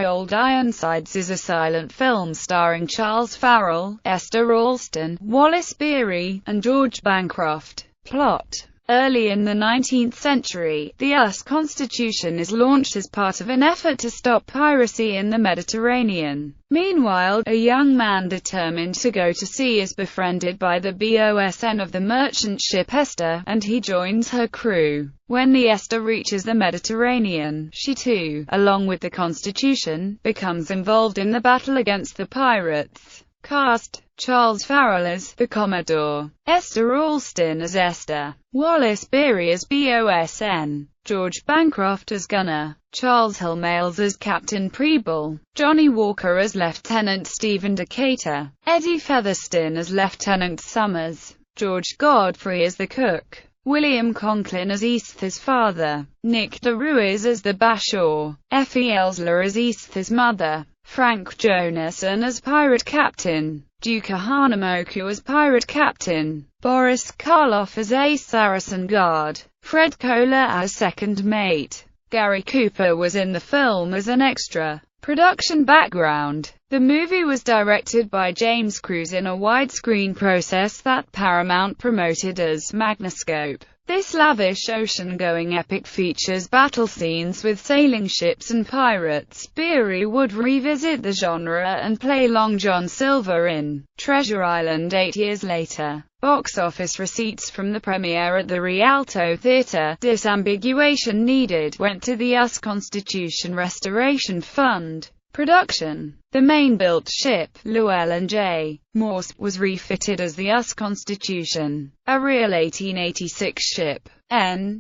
Old Ironsides is a silent film starring Charles Farrell, Esther Ralston, Wallace Beery, and George Bancroft. Plot: early in the 19th century, the US Constitution is launched as part of an effort to stop piracy in the Mediterranean. Meanwhile, a young man determined to go to sea is befriended by the bosun of the merchant ship Esther, and he joins her crew. When the Esther reaches the Mediterranean, she too, along with the Constitution, becomes involved in the battle against the pirates. Cast: Charles Farrell as the Commodore, Esther Ralston as Esther, Wallace Beery as bosun, George Bancroft as gunner, Charles Hillmales as Captain Preble, Johnny Walker as Lieutenant Stephen Decatur, Eddie Featherston as Lieutenant Summers, George Godfrey as the cook, William Conklin as Esther's father, Nick DeRuiz as the Bashaw, Effie Ellsler as Esther's mother, Frank Jonason as pirate captain, Duke Hanamoku as pirate captain, Boris Karloff as ace Saracen guard, Fred Kohler as second mate. Gary Cooper was in the film as an extra. Production background: the movie was directed by James Cruise in a widescreen process that Paramount promoted as Magnascope. This lavish ocean-going epic features battle scenes with sailing ships and pirates. Beery would revisit the genre and play Long John Silver in Treasure Island 8 years later. Box office receipts from the premiere at the Rialto Theatre, disambiguation needed, went to the US Constitution Restoration Fund. Production: the main-built ship, Llewellyn J. Morse, was refitted as the US Constitution, a real 1886 ship.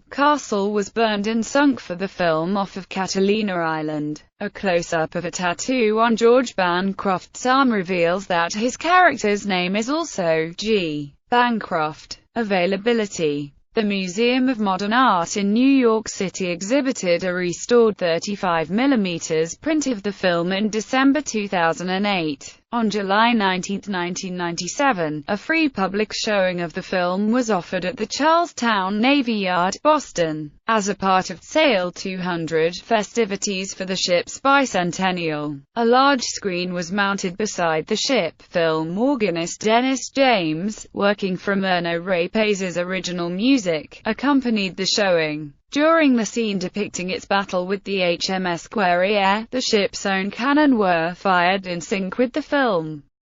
Castle was burned and sunk for the film off of Catalina Island. A close-up of a tattoo on George Bancroft's arm reveals that his character's name is also G. Bancroft. Availability: the Museum of Modern Art in New York City exhibited a restored 35mm print of the film in December 2008. On July 19, 1997, a free public showing of the film was offered at the Charlestown Navy Yard, Boston, as a part of Sail 200 festivities for the ship's bicentennial. A large screen was mounted beside the ship. Film organist Dennis James, working from Erno Rapace's original music, accompanied the showing. During the scene depicting its battle with the HMS Guerriere, the ship's own cannon were fired in sync with the film.